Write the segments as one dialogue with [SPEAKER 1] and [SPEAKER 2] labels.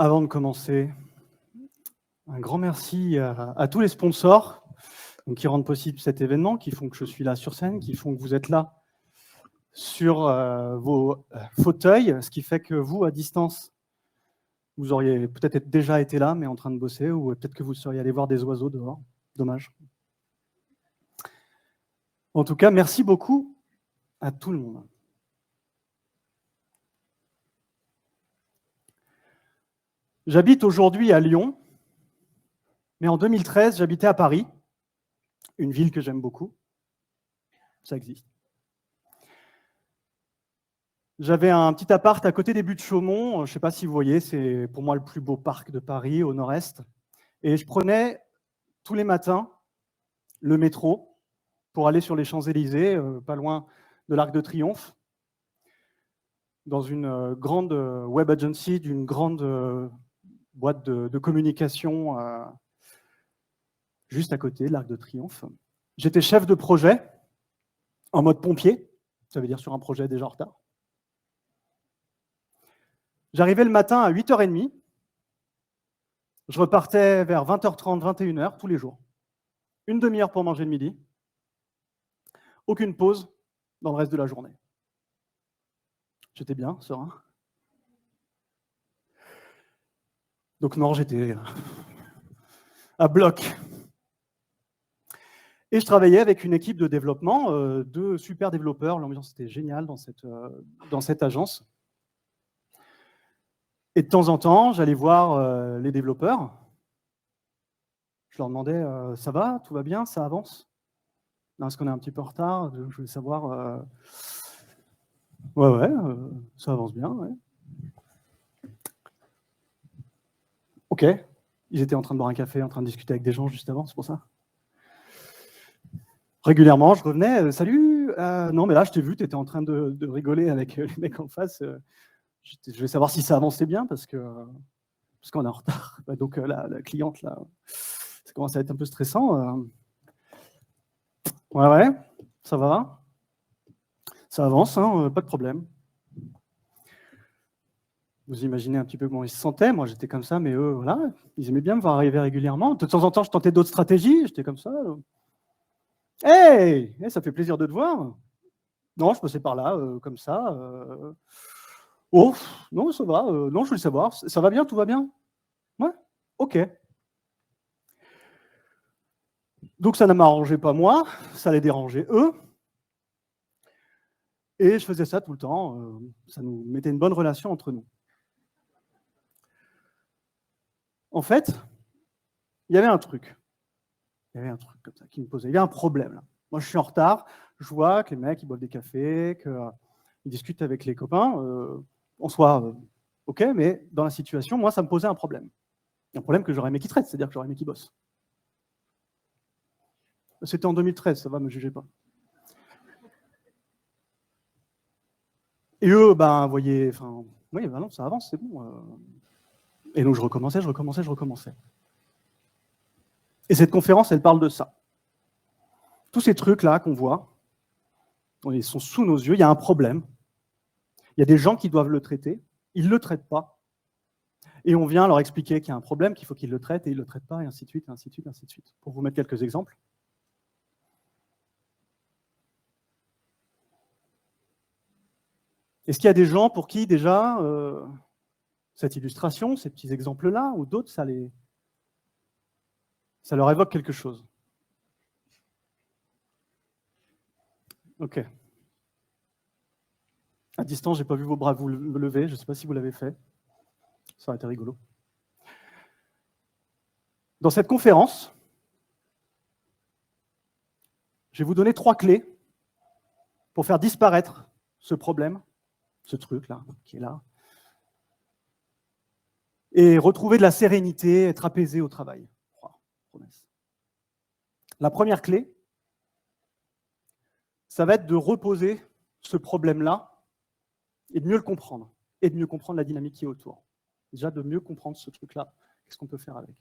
[SPEAKER 1] Avant de commencer, un grand merci à tous les sponsors qui rendent possible cet événement, qui font que je suis là sur scène, qui font que vous êtes là sur vos fauteuils, ce qui fait que vous, à distance, vous auriez peut-être déjà été là, mais en train de bosser, ou peut-être que vous seriez allé voir des oiseaux dehors. Dommage. En tout cas, merci beaucoup à tout le monde. J'habite aujourd'hui à Lyon, mais en 2013, j'habitais à Paris, une ville que j'aime beaucoup. Ça existe. J'avais un petit appart à côté des Buttes-Chaumont, je ne sais pas si vous voyez, c'est pour moi le plus beau parc de Paris, au nord-est. Et je prenais tous les matins le métro pour aller sur les Champs-Élysées, pas loin de l'Arc de Triomphe, dans une grande web agency d'une grande boîte de communication juste à côté de l'Arc de Triomphe. J'étais chef de projet en mode pompier, ça veut dire sur un projet déjà en retard. J'arrivais le matin à 8h30, je repartais vers 20h30, 21h tous les jours. Une demi-heure pour manger le midi, aucune pause dans le reste de la journée. J'étais bien, serein. Donc non, j'étais à bloc. Et je travaillais avec une équipe de développement, de super développeurs. L'ambiance était géniale dans cette agence. Et de temps en temps, j'allais voir les développeurs. Je leur demandais « ça va, tout va bien, ça avance ?» Non, est-ce qu'on est un petit peu en retard? Je voulais savoir… Ouais, ça avance bien, ouais. Ok. Ils étaient en train de boire un café, en train de discuter avec des gens juste avant, c'est pour ça. Régulièrement, je revenais, salut, non, mais là, je t'ai vu, tu étais en train de rigoler avec les mecs en face. Je vais savoir si ça avançait bien, parce qu'on est en retard. Donc, la cliente, là, ça commence à être un peu stressant. Ouais, ça va. Ça avance, hein, pas de problème. Vous imaginez un petit peu comment ils se sentaient. Moi, j'étais comme ça, mais eux, voilà, ils aimaient bien me voir arriver régulièrement. De temps en temps, je tentais d'autres stratégies. J'étais comme ça. Hey, ça fait plaisir de te voir. Non, je passais par là, comme ça. Oh, non, ça va. Non, je voulais savoir. Ça va bien, tout va bien? Ouais, ok. Donc, ça ne m'arrangeait pas moi, ça les dérangeait eux. Et je faisais ça tout le temps. Ça nous mettait une bonne relation entre nous. En fait, il y avait un truc. Il y avait un truc comme ça qui me posait. Il y avait un problème là. Moi, je suis en retard. Je vois que les mecs, ils boivent des cafés, qu'ils discutent avec les copains. En soi, ok, mais dans la situation, moi, ça me posait un problème. Un problème que j'aurais aimé qu'ils traitent, c'est-à-dire que j'aurais aimé qu'ils bossent. C'était en 2013, ça va, me jugez pas. Et eux, ben, voyez, enfin, oui, ben non, ça avance, c'est bon. Et donc, je recommençais. Et cette conférence, elle parle de ça. Tous ces trucs-là qu'on voit, ils sont sous nos yeux, il y a un problème. Il y a des gens qui doivent le traiter, ils ne le traitent pas. Et on vient leur expliquer qu'il y a un problème, qu'il faut qu'ils le traitent, et ils ne le traitent pas, et ainsi de suite, et ainsi de suite, et ainsi de suite. Pour vous mettre quelques exemples. Est-ce qu'il y a des gens pour qui, déjà, cette illustration, ces petits exemples-là, ou d'autres, ça leur évoque quelque chose? Ok. À distance, je n'ai pas vu vos bras vous lever, je ne sais pas si vous l'avez fait. Ça aurait été rigolo. Dans cette conférence, je vais vous donner 3 clés pour faire disparaître ce problème, ce truc-là, qui est là, et retrouver de la sérénité, être apaisé au travail. Promesse. La première clé, ça va être de reposer ce problème-là et de mieux le comprendre, et de mieux comprendre la dynamique qui est autour. Déjà, de mieux comprendre ce truc-là, qu'est-ce qu'on peut faire avec.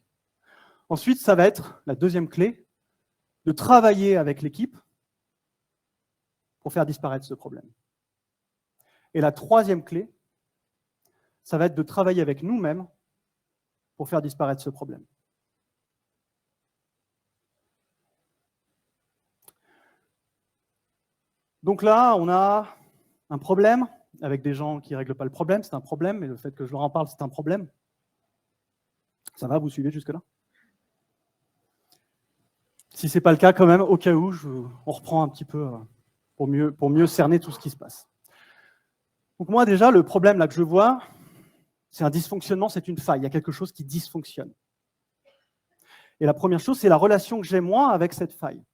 [SPEAKER 1] Ensuite, ça va être, la deuxième clé, de travailler avec l'équipe pour faire disparaître ce problème. Et la troisième clé, ça va être de travailler avec nous-mêmes pour faire disparaître ce problème. Donc là, on a un problème avec des gens qui ne règlent pas le problème, c'est un problème, et le fait que je leur en parle, c'est un problème. Ça va, vous suivez jusque-là? Si ce n'est pas le cas, quand même, au cas où, on reprend un petit peu pour mieux cerner tout ce qui se passe. Donc moi, déjà, le problème là que je vois, c'est un dysfonctionnement, c'est une faille. Il y a quelque chose qui dysfonctionne. Et la première chose, c'est la relation que j'ai, moi, avec cette faille.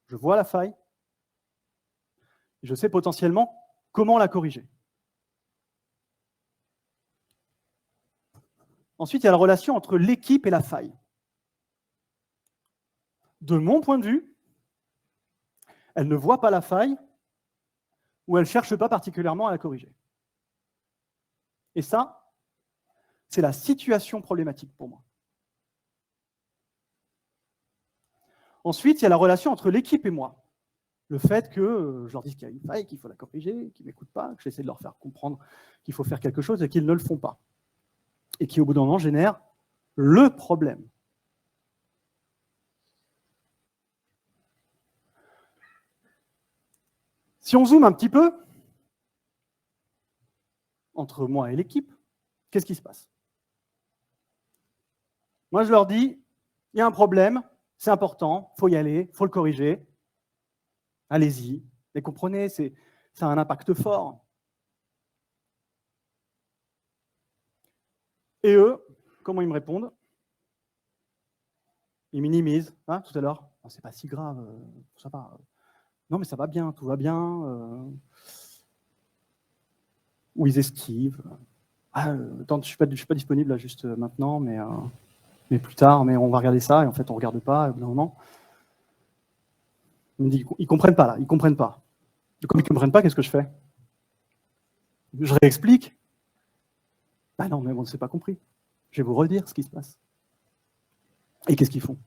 [SPEAKER 1] Je vois la faille, et je sais potentiellement comment la corriger. Ensuite, il y a la relation entre l'équipe et la faille. De mon point de vue, elle ne voit pas la faille ou elle ne cherche pas particulièrement à la corriger. Et ça, c'est la situation problématique pour moi. Ensuite, il y a la relation entre l'équipe et moi. Le fait que je leur dise qu'il y a une faille, qu'il faut la corriger, qu'ils ne m'écoutent pas, que j'essaie de leur faire comprendre qu'il faut faire quelque chose et qu'ils ne le font pas. Et qui, au bout d'un moment, génère le problème. Si on zoome un petit peu, entre moi et l'équipe, qu'est-ce qui se passe? Moi, je leur dis, il y a un problème, c'est important, il faut y aller, il faut le corriger. Allez-y. Mais comprenez, ça a un impact fort. Et eux, comment ils me répondent? Ils minimisent, hein, tout à l'heure. Oh, c'est pas si grave, ça va. Non, mais ça va bien, tout va bien. Ou ils esquivent. Ah, attends, je suis pas disponible là juste maintenant, mais plus tard, mais on va regarder ça, et en fait, on ne regarde pas, au bout d'un moment. Ils me disent, ils ne comprennent pas là, ils ne comprennent pas. Et comme ils ne comprennent pas, qu'est-ce que je fais? Je réexplique. Bah non, mais on ne s'est pas compris. Je vais vous redire ce qui se passe. Et qu'est-ce qu'ils font?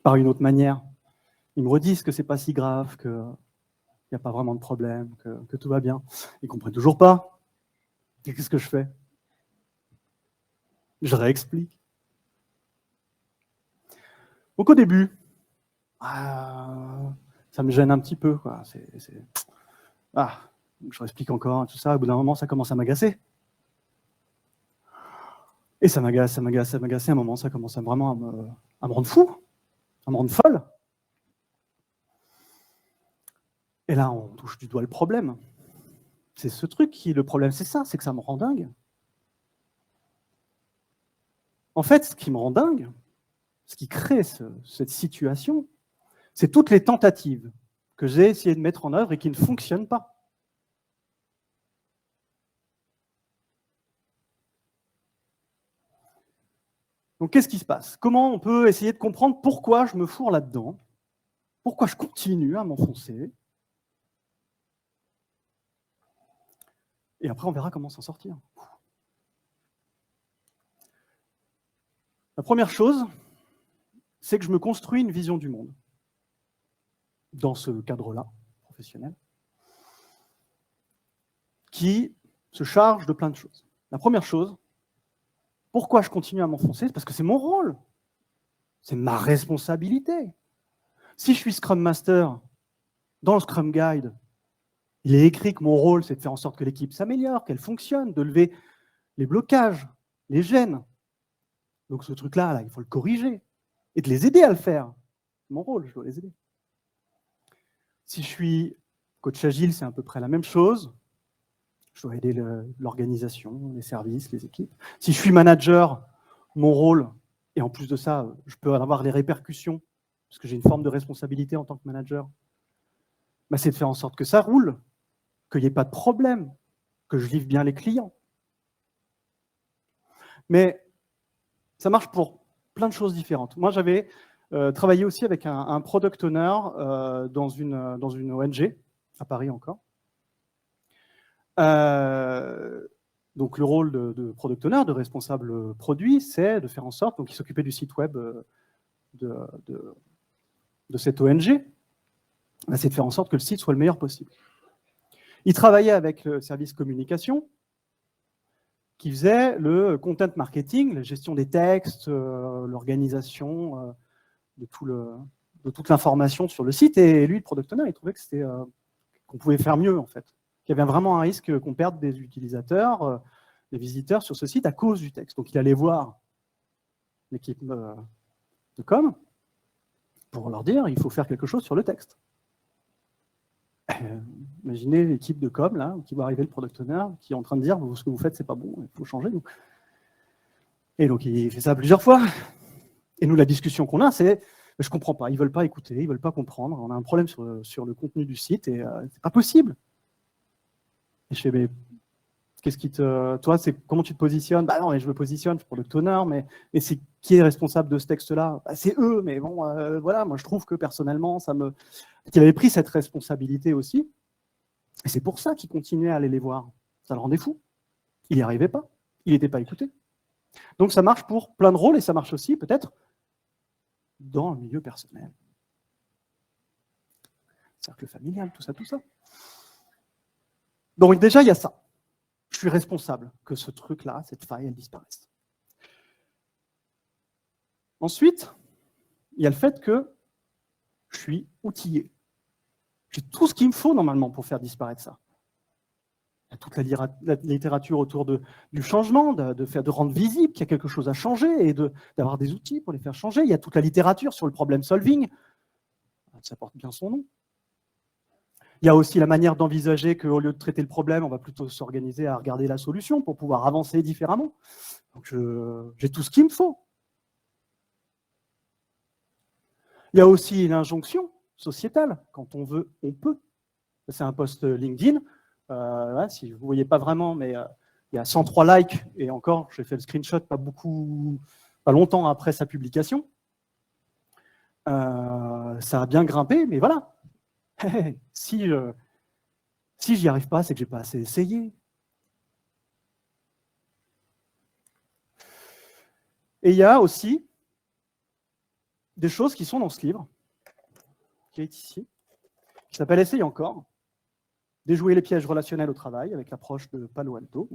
[SPEAKER 1] Par une autre manière. Ils me redisent que c'est pas si grave, qu'il n'y a pas vraiment de problème, que tout va bien. Ils ne comprennent toujours pas. Et qu'est-ce que je fais? Je réexplique. Donc au début, ça me gêne un petit peu, quoi. Je réexplique encore, tout ça. Au bout d'un moment, ça commence à m'agacer. Et ça m'agace, ça m'agace, ça m'agace. À un moment, ça commence vraiment à me rendre fou, à me rendre folle. Et là, on touche du doigt le problème. C'est ce truc qui est le problème, c'est ça, c'est que ça me rend dingue. En fait, ce qui me rend dingue, ce qui crée cette situation, c'est toutes les tentatives que j'ai essayé de mettre en œuvre et qui ne fonctionnent pas. Donc, qu'est-ce qui se passe? Comment on peut essayer de comprendre pourquoi je me fourre là-dedans? Pourquoi je continue à m'enfoncer? Et après, on verra comment s'en sortir. La première chose, c'est que je me construis une vision du monde dans ce cadre-là, professionnel, qui se charge de plein de choses. La première chose, pourquoi je continue à m'enfoncer? Parce que c'est mon rôle, c'est ma responsabilité. Si je suis Scrum Master, dans le Scrum Guide, il est écrit que mon rôle, c'est de faire en sorte que l'équipe s'améliore, qu'elle fonctionne, de lever les blocages, les gênes. Donc ce truc-là, là, il faut le corriger et de les aider à le faire. C'est mon rôle, je dois les aider. Si je suis coach agile, c'est à peu près la même chose. Je dois aider l'organisation, les services, les équipes. Si je suis manager, mon rôle, et en plus de ça, je peux avoir les répercussions, parce que j'ai une forme de responsabilité en tant que manager, bah, c'est de faire en sorte que ça roule, qu'il n'y ait pas de problème, que je livre bien les clients. Mais ça marche pour plein de choses différentes. Moi, j'avais travaillé aussi avec un product owner dans une ONG, à Paris encore. Donc le rôle de product owner, de responsable produit, c'est de faire en sorte, donc il s'occupait du site web de cette ONG, c'est de faire en sorte que le site soit le meilleur possible. Il travaillait avec le service communication, qui faisait le content marketing, la gestion des textes, l'organisation de toute l'information sur le site. Et lui, le product owner, il trouvait que c'était qu'on pouvait faire mieux, en fait. Qu'il y avait vraiment un risque qu'on perde des utilisateurs, des visiteurs sur ce site à cause du texte. Donc, il allait voir l'équipe de com pour leur dire il faut faire quelque chose sur le texte. Imaginez l'équipe de com, là, qui va arriver le product owner, qui est en train de dire ce que vous faites, c'est pas bon, il faut changer. Et donc, il fait ça plusieurs fois. Et nous, la discussion qu'on a, c'est je comprends pas, ils veulent pas écouter, ils veulent pas comprendre, on a un problème sur le contenu du site et c'est pas possible. Et je fais, mais qu'est-ce qui te. Toi, c'est comment tu te positionnes? Bah non, mais je me positionne, je suis product owner, mais c'est qui est responsable de ce texte-là? Bah, c'est eux, mais bon, voilà, moi je trouve que personnellement, ça me. Il avait pris cette responsabilité aussi, et c'est pour ça qu'il continuait à aller les voir. Ça le rendait fou. Il n'y arrivait pas, il n'était pas écouté. Donc ça marche pour plein de rôles, et ça marche aussi peut-être dans le milieu personnel. Cercle familial, tout ça, tout ça. Donc déjà, il y a ça. Je suis responsable que ce truc-là, cette faille, elle disparaisse. Ensuite, il y a le fait que je suis outillé. J'ai tout ce qu'il me faut normalement pour faire disparaître ça. Il y a toute la littérature autour du changement, de rendre visible qu'il y a quelque chose à changer et d'avoir des outils pour les faire changer. Il y a toute la littérature sur le problem solving. Ça porte bien son nom. Il y a aussi la manière d'envisager qu'au lieu de traiter le problème, on va plutôt s'organiser à regarder la solution pour pouvoir avancer différemment. Donc j'ai tout ce qu'il me faut. Il y a aussi l'injonction sociétale. Quand on veut, on peut. C'est un post LinkedIn. Si vous ne voyez pas vraiment, mais il y a 103 likes. Et encore, j'ai fait le screenshot pas longtemps après sa publication. Ça a bien grimpé, mais voilà. Si j'y arrive pas, c'est que j'ai pas assez essayé. Et il y a aussi des choses qui sont dans ce livre, qui est ici, qui s'appelle « Essaye encore », déjouer les pièges relationnels au travail avec l'approche de Palo Alto,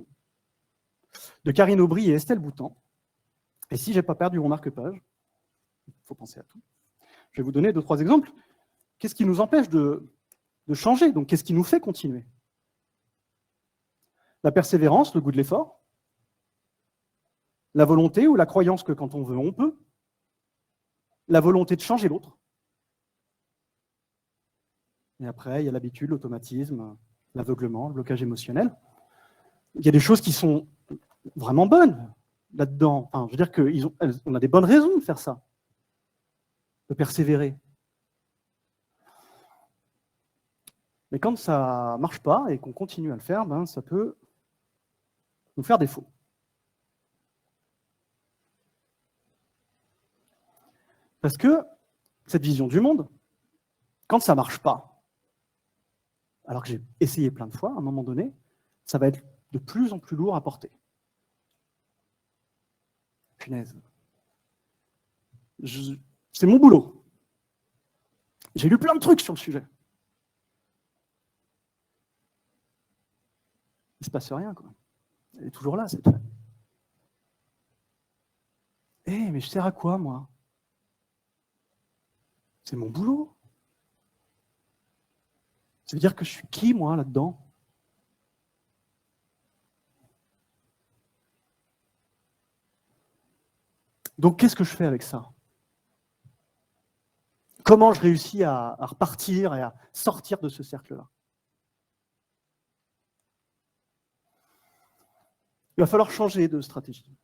[SPEAKER 1] de Karine Aubry et Estelle Boutan. Et si je n'ai pas perdu mon marque-page, il faut penser à tout, je vais vous donner 2-3 exemples. Qu'est-ce qui nous empêche de changer? Donc, qu'est-ce qui nous fait continuer? La persévérance, le goût de l'effort, la volonté ou la croyance que quand on veut, on peut, la volonté de changer l'autre. Et après, il y a l'habitude, l'automatisme, l'aveuglement, le blocage émotionnel. Il y a des choses qui sont vraiment bonnes là-dedans. Enfin, je veux dire qu'on a des bonnes raisons de faire ça, de persévérer. Mais quand ça ne marche pas et qu'on continue à le faire, ça peut nous faire défaut. Parce que cette vision du monde, quand ça ne marche pas, alors que j'ai essayé plein de fois, à un moment donné, ça va être de plus en plus lourd à porter. Punaise. C'est mon boulot. J'ai lu plein de trucs sur le sujet. Il ne se passe rien, quoi. Elle est toujours là, cette femme. Mais je sers à quoi, moi? C'est mon boulot. Ça veut dire que je suis qui, moi, là-dedans? Donc, qu'est-ce que je fais avec ça? Comment je réussis à repartir et à sortir de ce cercle-là? Il va falloir changer de stratégie.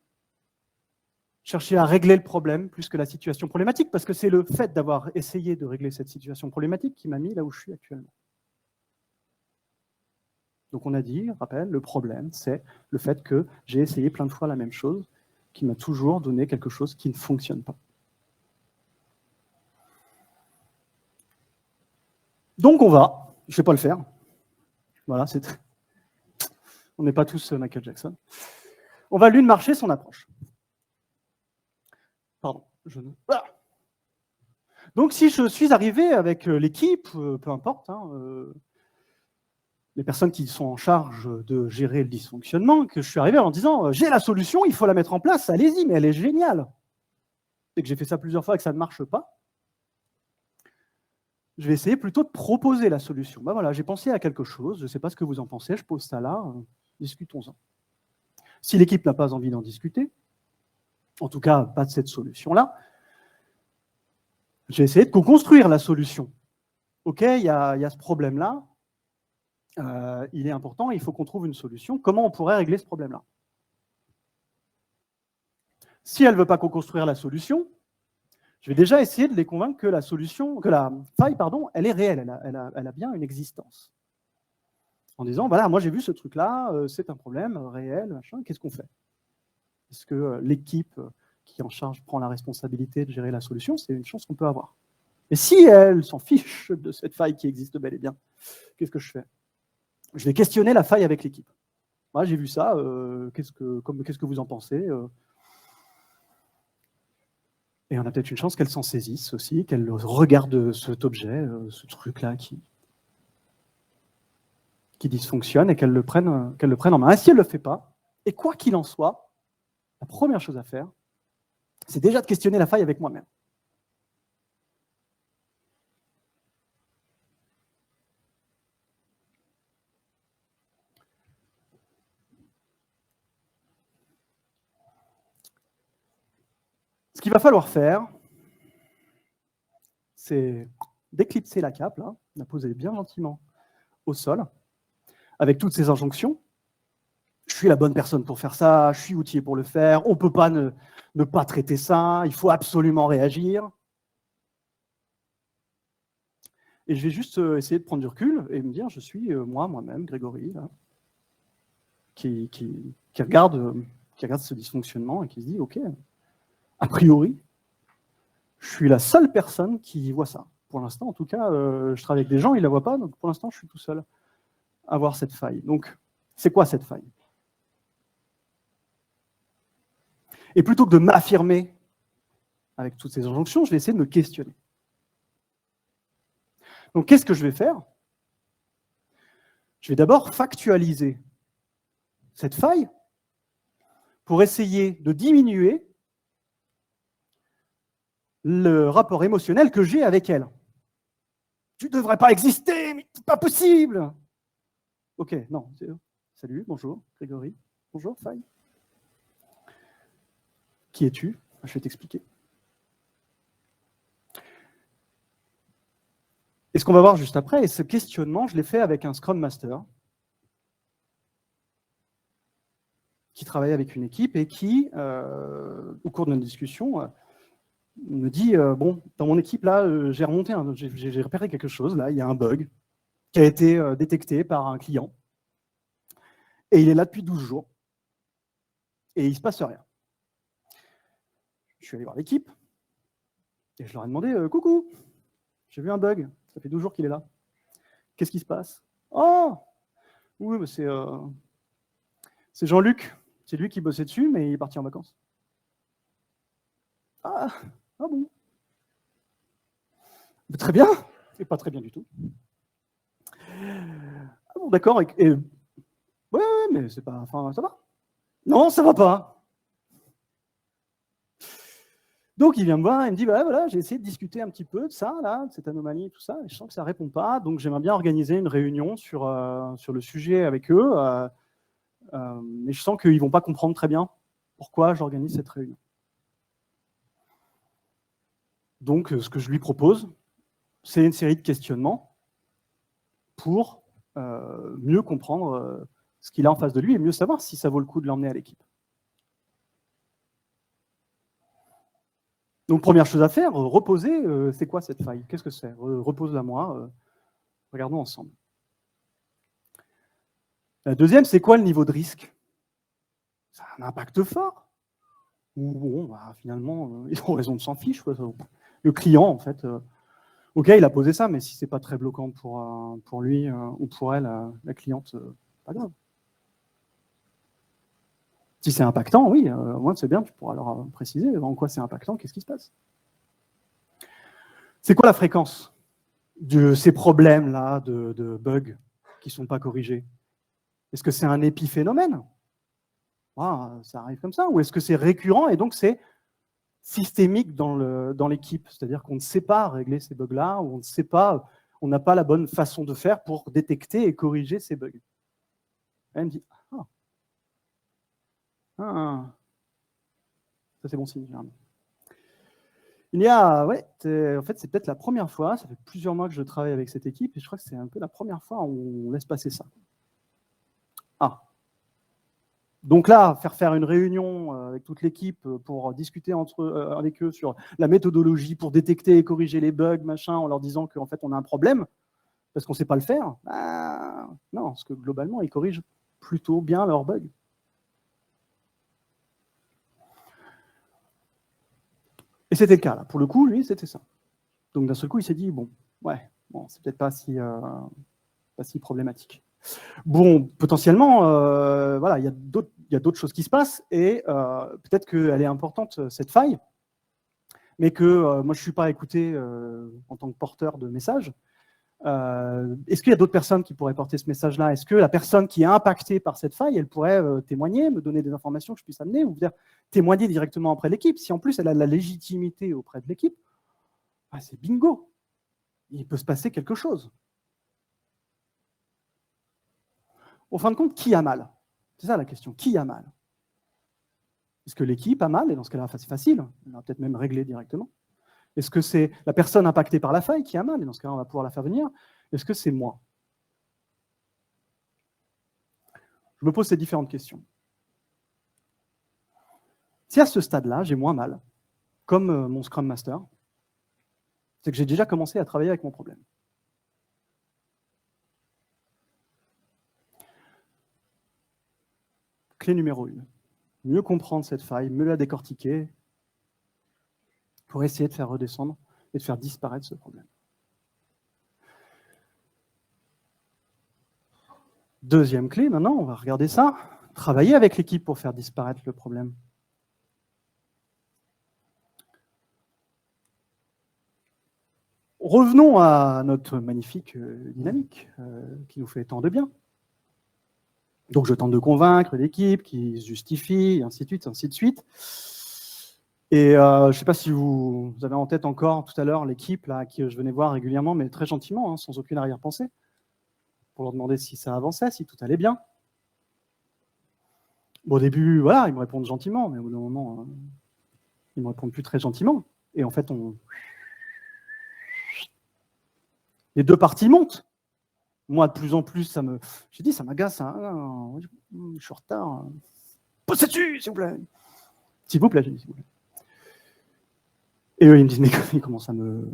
[SPEAKER 1] Chercher à régler le problème plus que la situation problématique, parce que c'est le fait d'avoir essayé de régler cette situation problématique qui m'a mis là où je suis actuellement. Donc on a dit, rappel, le problème, c'est le fait que j'ai essayé plein de fois la même chose, qui m'a toujours donné quelque chose qui ne fonctionne pas. Donc on va, je ne vais pas le faire, voilà, on n'est pas tous Michael Jackson, on va lui marcher son approche. Pardon, ah. Donc si je suis arrivé avec l'équipe, peu importe, les personnes qui sont en charge de gérer le dysfonctionnement, que je suis arrivé en disant « J'ai la solution, il faut la mettre en place, allez-y, mais elle est géniale !» Et que j'ai fait ça plusieurs fois et que ça ne marche pas, je vais essayer plutôt de proposer la solution. Ben voilà, j'ai pensé à quelque chose, je ne sais pas ce que vous en pensez, je pose ça là, discutons-en. Si l'équipe n'a pas envie d'en discuter, en tout cas pas de cette solution-là, je vais essayer de co-construire la solution. Ok, il y a ce problème-là, il est important, il faut qu'on trouve une solution. Comment on pourrait régler ce problème-là? Si elle ne veut pas co-construire la solution, je vais déjà essayer de les convaincre que la faille, elle est réelle, elle a bien une existence. En disant, voilà, moi j'ai vu ce truc-là, c'est un problème réel, machin, qu'est-ce qu'on fait? Est-ce que l'équipe qui est en charge prend la responsabilité de gérer la solution? C'est une chance qu'on peut avoir. Et si elle s'en fiche de cette faille qui existe bel et bien, qu'est-ce que je fais? Je vais questionner la faille avec l'équipe. Moi, j'ai vu ça, qu'est-ce que vous en pensez? Et on a peut-être une chance qu'elle s'en saisisse aussi, qu'elle regarde cet objet, ce truc-là qui dysfonctionne et qu'elle le prenne en main. Et si elle ne le fait pas, et quoi qu'il en soit, la première chose à faire, c'est déjà de questionner la faille avec moi-même. Ce qu'il va falloir faire, c'est d'éclipser la cape, là, la poser bien gentiment au sol, avec toutes ces injonctions. Je suis la bonne personne pour faire ça, je suis outillé pour le faire, on ne peut pas ne pas traiter ça, il faut absolument réagir. Et je vais juste essayer de prendre du recul et me dire, je suis moi-même, Grégory, là, qui regarde ce dysfonctionnement et qui se dit, ok, a priori, je suis la seule personne qui voit ça. Pour l'instant, en tout cas, je travaille avec des gens, ils ne la voient pas, donc pour l'instant, je suis tout seul à voir cette faille. Donc, c'est quoi cette faille? Et plutôt que de m'affirmer avec toutes ces injonctions, je vais essayer de me questionner. Donc, qu'est-ce que je vais faire? Je vais d'abord factualiser cette faille pour essayer de diminuer le rapport émotionnel que j'ai avec elle. Tu ne devrais pas exister, mais c'est pas possible. Ok, non. Salut, bonjour, Grégory. Bonjour, faille. Qui es-tu? Je vais t'expliquer. Et ce qu'on va voir juste après, et ce questionnement, je l'ai fait avec un Scrum Master qui travaille avec une équipe et qui, au cours de notre discussion, me dit, bon, dans mon équipe, là, j'ai repéré quelque chose, là, il y a un bug qui a été détecté par un client, et il est là depuis 12 jours, et il ne se passe rien. Je suis allé voir l'équipe, et je leur ai demandé, coucou, j'ai vu un bug, ça fait 12 jours qu'il est là. Qu'est-ce qui se passe? Oh, oui, c'est Jean-Luc, c'est lui qui bossait dessus, mais il est parti en vacances. Ah bon. Très bien, et pas très bien du tout. Ah bon, d'accord, ouais, mais c'est pas, enfin, ça va? Non, ça va pas. Donc il vient me voir, il me dit, bah, voilà, j'ai essayé de discuter un petit peu de ça, là, de cette anomalie et tout ça, et je sens que ça ne répond pas, donc j'aimerais bien organiser une réunion sur le sujet avec eux, mais je sens qu'ils ne vont pas comprendre très bien pourquoi j'organise cette réunion. Donc ce que je lui propose, c'est une série de questionnements pour mieux comprendre ce qu'il a en face de lui et mieux savoir si ça vaut le coup de l'emmener à l'équipe. Donc, première chose à faire, reposer, c'est quoi cette faille? Qu'est-ce que c'est? Repose-la moi, regardons ensemble. La deuxième, c'est quoi le niveau de risque? Ça a un impact fort? Ou bon, bah, finalement, ils ont raison de s'en fiche. Le client, en fait, ok, il a posé ça, mais si c'est pas très bloquant pour lui ou pour elle, la cliente, pas grave. Si c'est impactant, oui, au moins c'est bien, tu pourras leur préciser en quoi c'est impactant, qu'est-ce qui se passe. C'est quoi la fréquence de ces problèmes-là de bugs? qui ne sont pas corrigés? Est-ce que c'est un épiphénomène? Ça arrive comme ça. Ou est-ce que c'est récurrent et donc c'est systémique dans l'équipe? C'est-à-dire qu'on ne sait pas régler ces bugs-là, ou on n'a pas la bonne façon de faire pour détecter et corriger ces bugs. Elle me dit, ça c'est bon signe. Il y a, en fait, c'est peut-être la première fois, ça fait plusieurs mois que je travaille avec cette équipe, et je crois que c'est un peu la première fois où on laisse passer ça. Donc là, faire une réunion avec toute l'équipe pour discuter avec eux sur la méthodologie pour détecter et corriger les bugs, machin, en leur disant qu'en fait on a un problème, parce qu'on ne sait pas le faire, non, parce que globalement, ils corrigent plutôt bien leurs bugs. Et c'était le cas, là. Pour le coup, lui, c'était ça. Donc d'un seul coup, il s'est dit, bon, c'est peut-être pas si problématique. Bon, potentiellement, voilà, il y a d'autres choses qui se passent, et peut-être qu'elle est importante, cette faille, mais que moi, je ne suis pas écouté en tant que porteur de message. Est-ce qu'il y a d'autres personnes qui pourraient porter ce message-là? Est-ce que la personne qui est impactée par cette faille, elle pourrait témoigner, me donner des informations que je puisse amener, ou dire témoigner directement auprès de l'équipe? Si en plus elle a de la légitimité auprès de l'équipe, c'est bingo. Il peut se passer quelque chose. Au fin de compte, qui a mal? C'est ça la question, qui a mal? Est-ce que l'équipe a mal? Et dans ce cas-là, c'est facile, on va peut-être même régler directement. Est-ce que c'est la personne impactée par la faille qui a mal? Et dans ce cas-là, on va pouvoir la faire venir. Est-ce que c'est moi? Je me pose ces différentes questions. Si à ce stade-là, j'ai moins mal, comme mon Scrum Master, c'est que j'ai déjà commencé à travailler avec mon problème. Clé numéro 1, mieux comprendre cette faille, mieux la décortiquer, pour essayer de faire redescendre et de faire disparaître ce problème. Deuxième clé, maintenant, on va regarder ça. Travailler avec l'équipe pour faire disparaître le problème. Revenons à notre magnifique dynamique qui nous fait tant de bien. Donc je tente de convaincre l'équipe qui se justifie, et ainsi de suite, ainsi de suite. Et je ne sais pas si vous avez en tête encore tout à l'heure l'équipe là qui je venais voir régulièrement, mais très gentiment, sans aucune arrière-pensée, pour leur demander si ça avançait, si tout allait bien. Bon, au début, voilà, ils me répondent gentiment, mais au bout d'un moment, ils ne me répondent plus très gentiment. Et en fait, les deux parties montent. Moi, de plus en plus, j'ai dit, ça m'agace, hein, je suis en retard. Posez dessus, s'il vous plaît. S'il vous plaît, j'ai dit, s'il vous plaît. Et eux, ils me disent, mais ils commencent à me...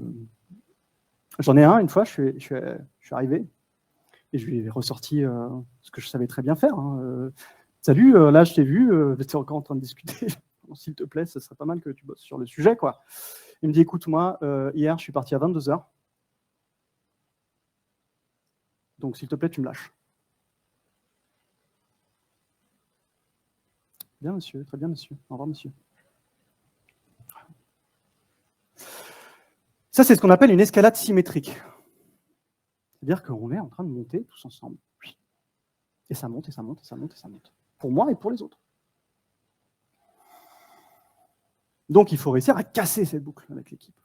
[SPEAKER 1] J'en ai un, une fois, je suis arrivé, et je lui ai ressorti ce que je savais très bien faire. Salut, là, je t'ai vu, tu es encore en train de discuter. S'il te plaît, ce serait pas mal que tu bosses sur le sujet, quoi. Il me dit, écoute-moi, hier, je suis parti à 22h. Donc, s'il te plaît, tu me lâches. Bien, monsieur, très bien, monsieur. Au revoir, monsieur. Ça, c'est ce qu'on appelle une escalade symétrique. C'est-à-dire qu'on est en train de monter tous ensemble. Et ça monte, et ça monte, et ça monte, et ça monte. Pour moi et pour les autres. Donc, il faut réussir à casser cette boucle avec l'équipe.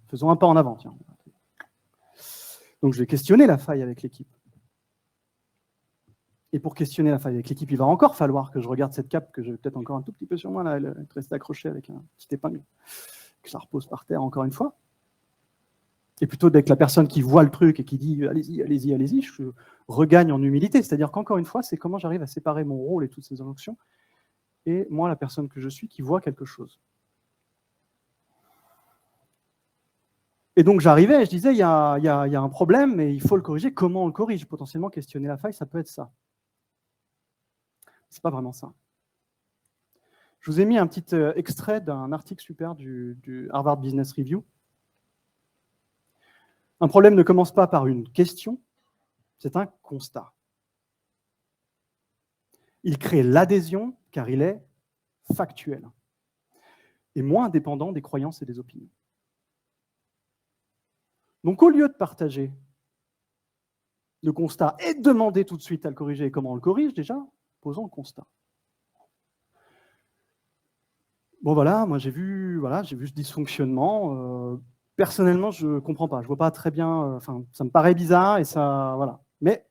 [SPEAKER 1] Faisons un pas en avant, tiens. Donc, je vais questionner la faille avec l'équipe. Et pour questionner la faille avec l'équipe, il va encore falloir que je regarde cette cape que j'ai peut-être encore un tout petit peu sur moi, là, elle est restée accrochée avec un petit épingle, que ça repose par terre encore une fois. Et plutôt d'être la personne qui voit le truc et qui dit « allez-y, allez-y, allez-y », je regagne en humilité. C'est-à-dire qu'encore une fois, c'est comment j'arrive à séparer mon rôle et toutes ces fonctions, et moi, la personne que je suis, qui voit quelque chose. Et donc j'arrivais et je disais, il y a un problème, mais il faut le corriger. Comment on le corrige? Potentiellement, questionner la faille, ça peut être ça. C'est pas vraiment ça. Je vous ai mis un petit extrait d'un article super du Harvard Business Review. Un problème ne commence pas par une question, c'est un constat. Il crée l'adhésion car il est factuel et moins dépendant des croyances et des opinions. Donc, au lieu de partager le constat et de demander tout de suite à le corriger, et comment on le corrige déjà, posons le constat. Bon, voilà, moi j'ai vu ce dysfonctionnement. Personnellement, je ne comprends pas. Je ne vois pas très bien. Ça me paraît bizarre et ça, voilà. Mais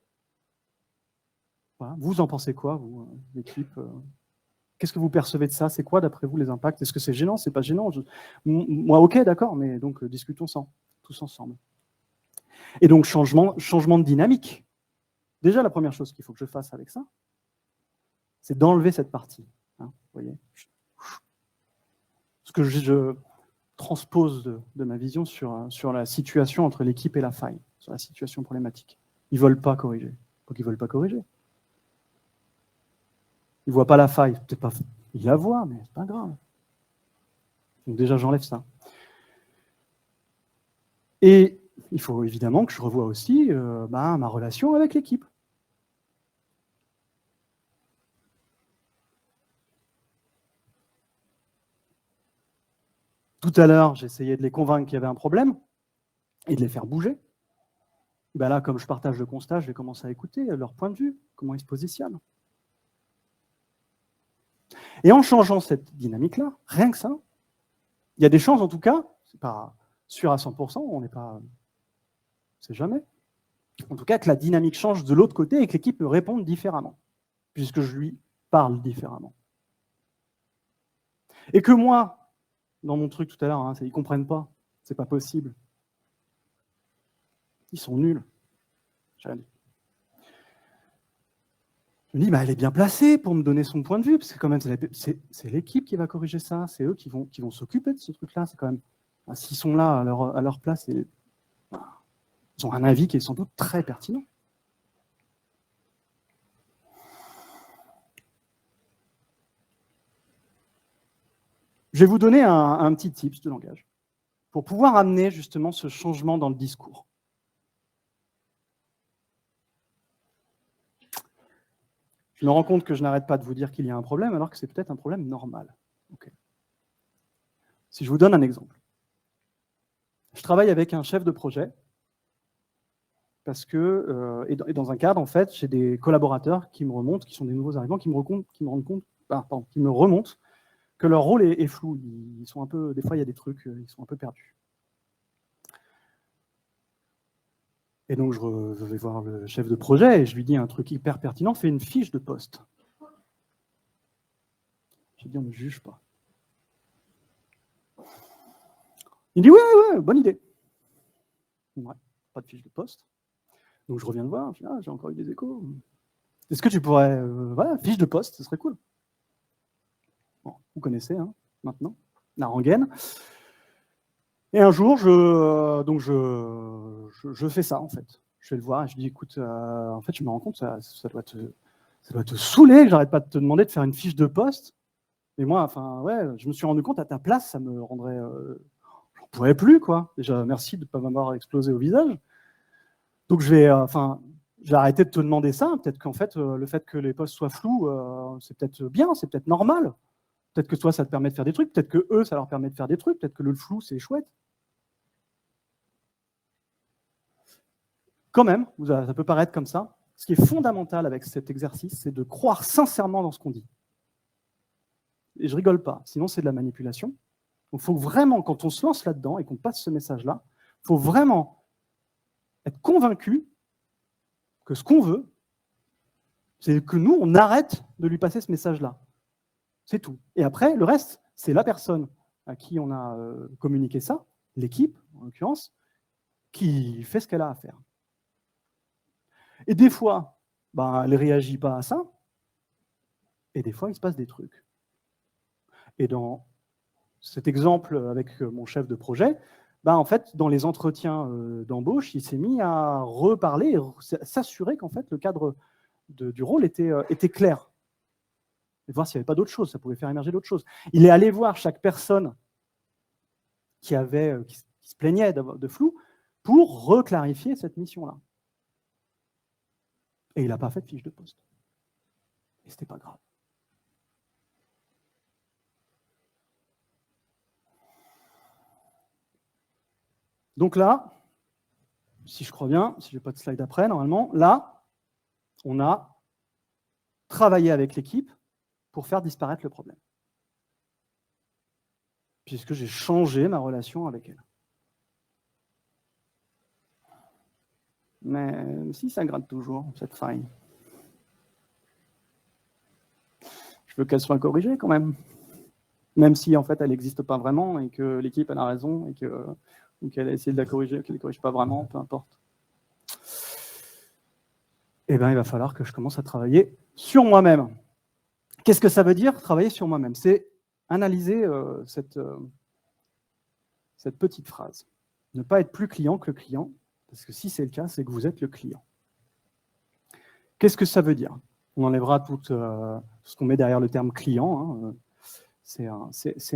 [SPEAKER 1] voilà, vous en pensez quoi, vous, l'équipe Qu'est-ce que vous percevez de ça? C'est quoi, d'après vous, les impacts? Est-ce que c'est gênant? C'est pas gênant? Moi, ok, d'accord, mais donc discutons-en, tous ensemble. Et donc, changement de dynamique. Déjà, la première chose qu'il faut que je fasse avec ça, c'est d'enlever cette partie. Hein, vous voyez, ce que je transpose de ma vision sur la situation entre l'équipe et la faille, sur la situation problématique. Ils ne veulent pas corriger. Donc, ils ne veulent pas corriger. Ils ne voient pas la faille. Peut-être pas. Ils la voient, mais c'est pas grave. Donc, déjà, j'enlève ça. Et il faut évidemment que je revoie aussi ma relation avec l'équipe. Tout à l'heure, j'essayais de les convaincre qu'il y avait un problème et de les faire bouger. Ben là, comme je partage le constat, je vais commencer à écouter leur point de vue, comment ils se positionnent. Et en changeant cette dynamique-là, rien que ça, il y a des chances en tout cas, c'est pas sûr à 100%, on n'est pas, c'est jamais, en tout cas que la dynamique change de l'autre côté et que l'équipe peut répondre différemment, puisque je lui parle différemment. Et que moi, dans mon truc tout à l'heure, hein, ils ne comprennent pas, c'est pas possible. Ils sont nuls. Je me dis, elle est bien placée pour me donner son point de vue, parce que quand même, c'est l'équipe qui va corriger ça, c'est eux qui vont s'occuper de ce truc-là. C'est quand même, s'ils sont là à leur place, ils ont un avis qui est sans doute très pertinent. Je vais vous donner un petit tips de langage pour pouvoir amener justement ce changement dans le discours. Je me rends compte que je n'arrête pas de vous dire qu'il y a un problème, alors que c'est peut-être un problème normal. Okay. Si je vous donne un exemple. Je travaille avec un chef de projet, parce que, et dans un cadre, en fait, j'ai des collaborateurs qui me remontent, qui sont des nouveaux arrivants, qui me remontent que leur rôle est flou. Ils sont un peu, des fois, il y a des trucs, ils sont un peu perdus. Et donc, je vais voir le chef de projet et je lui dis un truc hyper pertinent, fais une fiche de poste. J'ai dit, on ne me juge pas. Il dit, ouais, bonne idée. Ouais, pas de fiche de poste. Donc, je reviens le voir, je dis, j'ai encore eu des échos. Est-ce que tu pourrais, voilà, fiche de poste, ce serait cool. Bon, vous connaissez, hein, maintenant, la rengaine. Et un jour, je fais ça, en fait. Je vais le voir et je dis, écoute, en fait, je me rends compte, ça doit te saouler, que j'arrête pas de te demander de faire une fiche de poste. Et moi, enfin, ouais, je me suis rendu compte, à ta place, ça me rendrait... j'en pourrais plus, quoi. Déjà, merci de ne pas m'avoir explosé au visage. Donc, je vais arrêter de te demander ça. Peut-être qu'en fait, le fait que les postes soient flous, c'est peut-être bien, c'est peut-être normal. Peut-être que toi, ça te permet de faire des trucs. Peut-être que eux, ça leur permet de faire des trucs. Peut-être que le flou, c'est chouette. Quand même, ça peut paraître comme ça. Ce qui est fondamental avec cet exercice, c'est de croire sincèrement dans ce qu'on dit. Et je rigole pas, sinon c'est de la manipulation. Donc il faut vraiment, quand on se lance là-dedans et qu'on passe ce message-là, il faut vraiment être convaincu que ce qu'on veut, c'est que nous, on arrête de lui passer ce message-là. C'est tout. Et après, le reste, c'est la personne à qui on a communiqué ça, l'équipe en l'occurrence, qui fait ce qu'elle a à faire. Et des fois, elle ne réagit pas à ça, et des fois, il se passe des trucs. Et dans cet exemple avec mon chef de projet, en fait, dans les entretiens d'embauche, il s'est mis à reparler, s'assurer qu'en fait, le cadre du rôle était clair. Et voir s'il n'y avait pas d'autres choses, ça pouvait faire émerger d'autres choses. Il est allé voir chaque personne qui se plaignait de flou pour reclarifier cette mission-là. Et il n'a pas fait de fiche de poste. Et ce n'était pas grave. Donc là, si je crois bien, si je n'ai pas de slide après, normalement, là, on a travaillé avec l'équipe pour faire disparaître le problème. Puisque j'ai changé ma relation avec elle. Mais si ça gratte toujours, cette faille. Je veux qu'elle soit corrigée quand même. Même si en fait elle n'existe pas vraiment et que l'équipe elle a raison et qu'elle a essayé de la corriger, qu'elle ne corrige pas vraiment, peu importe. Eh bien, il va falloir que je commence à travailler sur moi-même. Qu'est-ce que ça veut dire, travailler sur moi-même? C'est analyser cette petite phrase. Ne pas être plus client que le client, parce que si c'est le cas, c'est que vous êtes le client. Qu'est-ce que ça veut dire? On enlèvera tout ce qu'on met derrière le terme client. Hein. C'est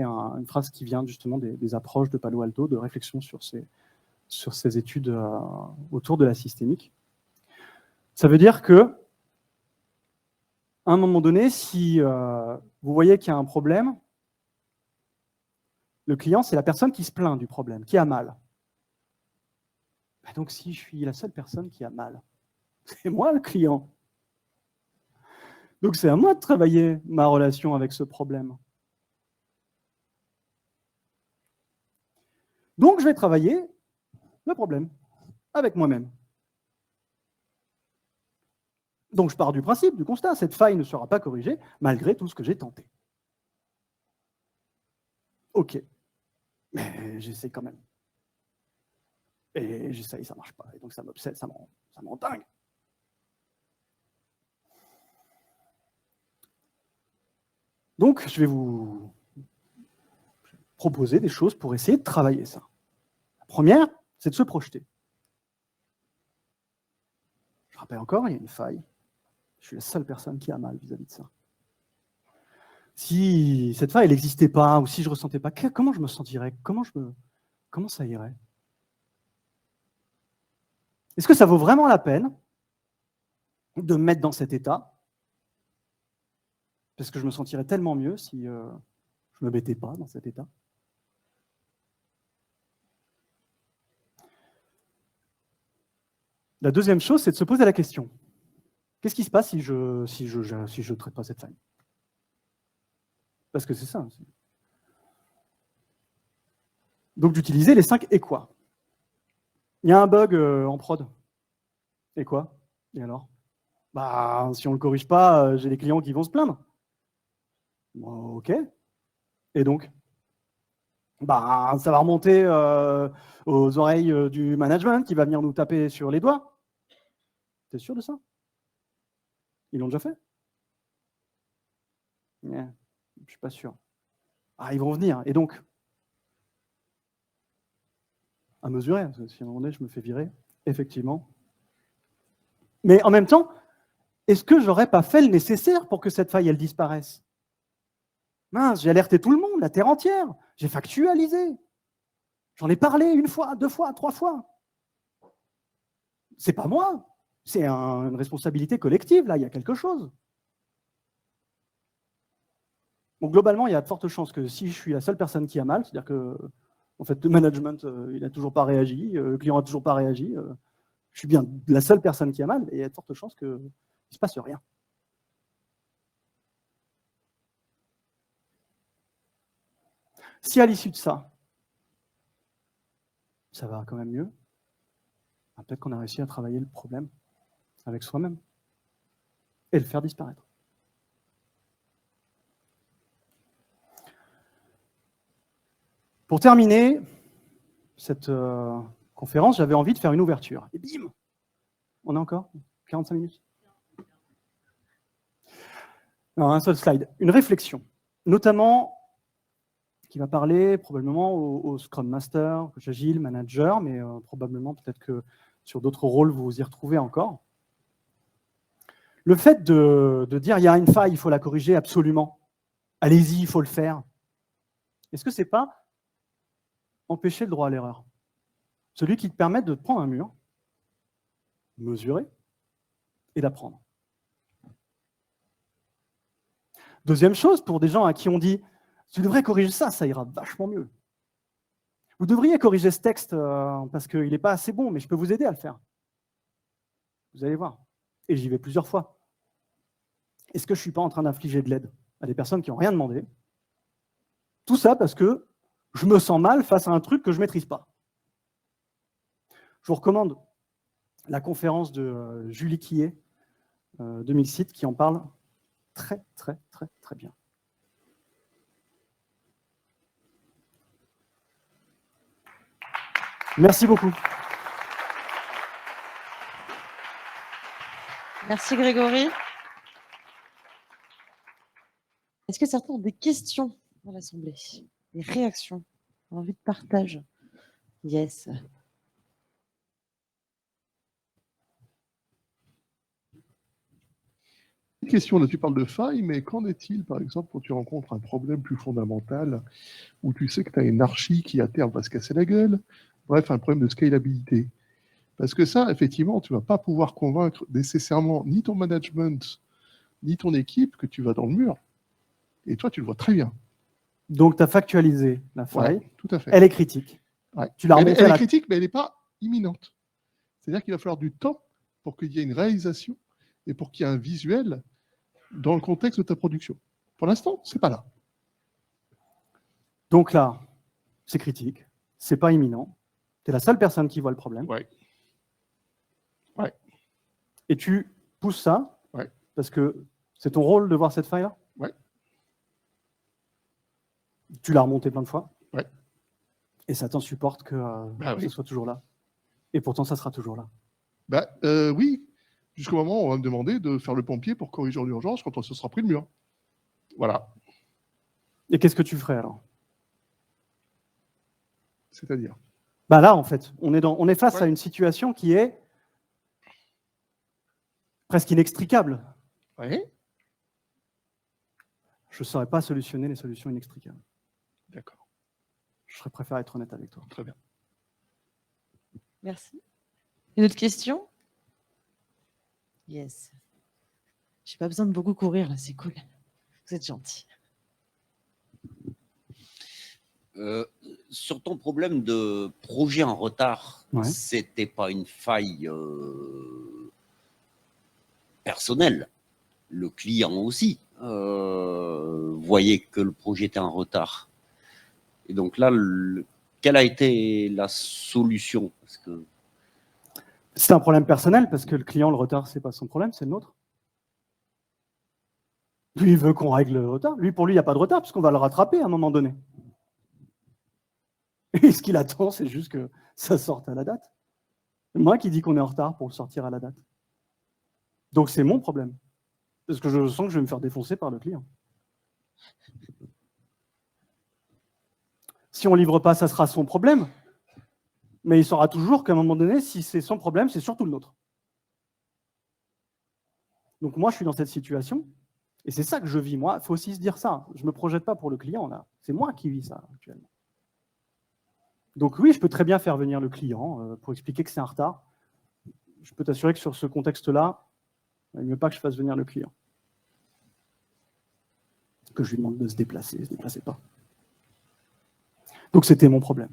[SPEAKER 1] une phrase qui vient justement des approches de Palo Alto, de réflexion sur ces études autour de la systémique. Ça veut dire que, à un moment donné, si vous voyez qu'il y a un problème, le client, c'est la personne qui se plaint du problème, qui a mal. Donc, si je suis la seule personne qui a mal, c'est moi le client. Donc, c'est à moi de travailler ma relation avec ce problème. Donc, je vais travailler le problème avec moi-même. Donc, je pars du principe, du constat, cette faille ne sera pas corrigée malgré tout ce que j'ai tenté. Ok, mais j'essaie quand même. Et j'essaye, ça ne marche pas. Et donc, ça m'obsède, ça me rend dingue. Donc, je vais vous proposer des choses pour essayer de travailler ça. La première, c'est de se projeter. Je rappelle encore, il y a une faille. Je suis la seule personne qui a mal vis-à-vis de ça. Si cette faille, elle n'existait pas, ou si je ne ressentais pas, comment je me sentirais? Comment ça irait? Est-ce que ça vaut vraiment la peine de me mettre dans cet état? Parce que je me sentirais tellement mieux si je ne me mettais pas dans cet état. La deuxième chose, c'est de se poser la question. Qu'est-ce qui se passe si je ne traite pas cette faille? Parce que c'est ça. Donc d'utiliser les 5 et quoi. Il y a un bug en prod. Et quoi? Et alors? Bah, si on ne le corrige pas, j'ai les clients qui vont se plaindre. Bon, ok. Et donc? Bah, ça va remonter aux oreilles du management qui va venir nous taper sur les doigts. T'es sûr de ça? Ils l'ont déjà fait? Yeah, je ne suis pas sûr. Ah, ils vont venir. Et donc? À mesurer, parce que si à un moment donné, je me fais virer, effectivement. Mais en même temps, est-ce que j'aurais pas fait le nécessaire pour que cette faille, elle disparaisse? Mince, j'ai alerté tout le monde, la terre entière. J'ai factualisé. J'en ai parlé 1 fois, 2 fois, 3 fois. C'est pas moi. C'est une responsabilité collective, là, il y a quelque chose. Donc globalement, il y a de fortes chances que si je suis la seule personne qui a mal, c'est-à-dire que en fait, le management, il n'a toujours pas réagi, le client n'a toujours pas réagi, je suis bien la seule personne qui a mal, et il y a de fortes chances qu'il ne se passe rien. Si à l'issue de ça, ça va quand même mieux, peut-être qu'on a réussi à travailler le problème avec soi-même et le faire disparaître. Pour terminer cette conférence, j'avais envie de faire une ouverture. Et bim! On a encore 45 minutes? Non, un seul slide. Une réflexion, notamment qui va parler probablement au Scrum Master, coach Agile, manager, mais probablement peut-être que sur d'autres rôles, vous vous y retrouvez encore. Le fait de dire il y a une faille, il faut la corriger absolument. Allez-y, il faut le faire. Est-ce que ce n'est pas empêcher le droit à l'erreur? Celui qui te permet de prendre un mur, mesurer et d'apprendre. Deuxième chose, pour des gens à qui on dit tu devrais corriger ça, ça ira vachement mieux. Vous devriez corriger ce texte parce qu'il n'est pas assez bon, mais je peux vous aider à le faire. Vous allez voir. Et j'y vais plusieurs fois. Est-ce que je ne suis pas en train d'infliger de l'aide à des personnes qui n'ont rien demandé? Tout ça parce que je me sens mal face à un truc que je ne maîtrise pas. Je vous recommande la conférence de Julie Quillet, 2006, qui en parle très, très, très, très bien. Merci beaucoup.
[SPEAKER 2] Merci Grégory. Est-ce que certains ont des questions dans l'Assemblée? Des réactions? Envie de partage? Yes.
[SPEAKER 3] Une question, là tu parles de failles, mais qu'en est-il par exemple quand tu rencontres un problème plus fondamental où tu sais que tu as une archi qui à terme va se casser la gueule, bref, un problème de scalabilité? Parce que ça, effectivement, tu ne vas pas pouvoir convaincre nécessairement ni ton management, ni ton équipe que tu vas dans le mur. Et toi, tu le vois très bien.
[SPEAKER 1] Donc, tu as factualisé la faille.
[SPEAKER 3] Ouais, tout à fait.
[SPEAKER 1] Elle est critique.
[SPEAKER 3] Ouais.
[SPEAKER 1] Tu l'as remontée
[SPEAKER 3] elle est critique, mais elle n'est pas imminente. C'est-à-dire qu'il va falloir du temps pour qu'il y ait une réalisation et pour qu'il y ait un visuel dans le contexte de ta production. Pour l'instant, ce n'est pas là.
[SPEAKER 1] Donc là, c'est critique, c'est pas imminent. Tu es la seule personne qui voit le problème.
[SPEAKER 3] Ouais.
[SPEAKER 1] Et tu pousses ça
[SPEAKER 3] Ouais.
[SPEAKER 1] parce que c'est ton rôle de voir cette faille-là.
[SPEAKER 3] Ouais.
[SPEAKER 1] Tu l'as remontée plein de fois.
[SPEAKER 3] Ouais.
[SPEAKER 1] Et ça t'insupporte que ce soit toujours là. Et pourtant, ça sera toujours là.
[SPEAKER 3] Oui, jusqu'au moment où on va me demander de faire le pompier pour corriger en urgence quand on se sera pris le mur. Voilà.
[SPEAKER 1] Et qu'est-ce que tu ferais alors?
[SPEAKER 3] C'est-à-dire?
[SPEAKER 1] Là, en fait, on est face à une situation qui est presque inextricable.
[SPEAKER 3] Oui.
[SPEAKER 1] Je ne saurais pas solutionner les solutions inextricables.
[SPEAKER 3] D'accord.
[SPEAKER 1] Je préfère être honnête avec toi.
[SPEAKER 3] Très bien.
[SPEAKER 2] Merci. Une autre question? Yes. J'ai pas besoin de beaucoup courir là, c'est cool. Vous êtes gentil.
[SPEAKER 4] Sur ton problème de projet en retard,
[SPEAKER 1] Ouais.
[SPEAKER 4] c'était pas une faille personnelle. Le client aussi voyait que le projet était en retard. Et donc là, quelle a été la solution? Parce que...
[SPEAKER 1] C'est un problème personnel parce que le client, le retard, c'est pas son problème, c'est le nôtre. Lui, il veut qu'on règle le retard. Pour lui, il n'y a pas de retard puisqu'on va le rattraper à un moment donné. Et ce qu'il attend, c'est juste que ça sorte à la date. C'est moi qui dis qu'on est en retard pour le sortir à la date. Donc c'est mon problème. Parce que je sens que je vais me faire défoncer par le client. Si on ne livre pas, ça sera son problème. Mais il saura toujours qu'à un moment donné, si c'est son problème, c'est surtout le nôtre. Donc moi, je suis dans cette situation. Et c'est ça que je vis, moi. Il faut aussi se dire ça. Je ne me projette pas pour le client, là. C'est moi qui vis ça, actuellement. Donc oui, je peux très bien faire venir le client pour expliquer que c'est un retard. Je peux t'assurer que sur ce contexte-là, il ne veut pas que je fasse venir le client. Que je lui demande de se déplacer, il ne se déplaçait pas. Donc c'était mon problème.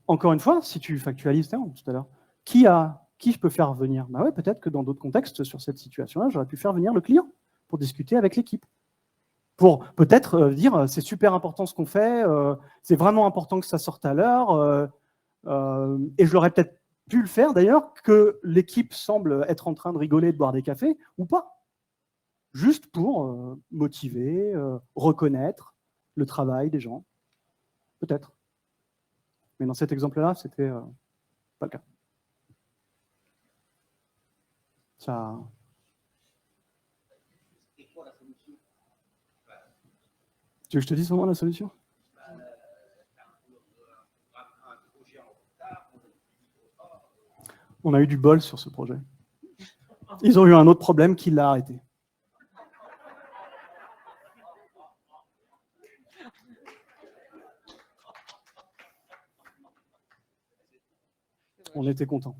[SPEAKER 1] Encore une fois, si tu factualises tout à l'heure, qui je peux faire venir? Ouais, peut-être que dans d'autres contextes, sur cette situation-là, j'aurais pu faire venir le client pour discuter avec l'équipe. Pour peut-être dire, c'est super important ce qu'on fait, c'est vraiment important que ça sorte à l'heure, et je l'aurais peut-être pu le faire d'ailleurs, que l'équipe semble être en train de rigoler, de boire des cafés, ou pas. Juste pour motiver, reconnaître le travail des gens. Peut-être. Mais dans cet exemple-là, c'était pas le cas. Ça... Tu veux que je te dise vraiment la solution? On a eu du bol sur ce projet. Ils ont eu un autre problème qui l'a arrêté. On était contents.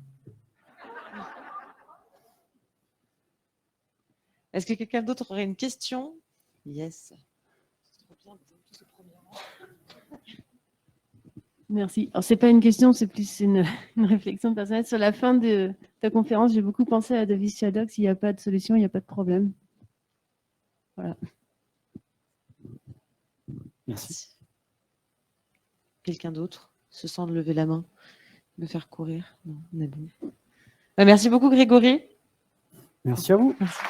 [SPEAKER 2] Est-ce que quelqu'un d'autre aurait une question? Yes.
[SPEAKER 5] Merci. Alors, c'est pas une question, c'est plus une réflexion personnelle. Sur la fin de ta conférence, j'ai beaucoup pensé à Davis Shadow. S'il n'y a pas de solution, il n'y a pas de problème. Voilà.
[SPEAKER 1] Merci.
[SPEAKER 2] Quelqu'un d'autre se sent de lever la main, me faire courir? Non, on est bon. Merci beaucoup, Grégory.
[SPEAKER 1] Merci à vous.
[SPEAKER 2] Merci.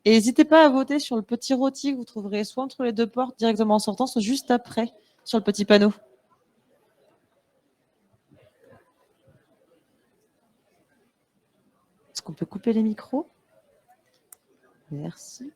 [SPEAKER 2] Et n'hésitez pas à voter sur le petit rôti que vous trouverez soit entre les deux portes directement en sortant, soit juste après sur le petit panneau. Est-ce qu'on peut couper les micros? Merci.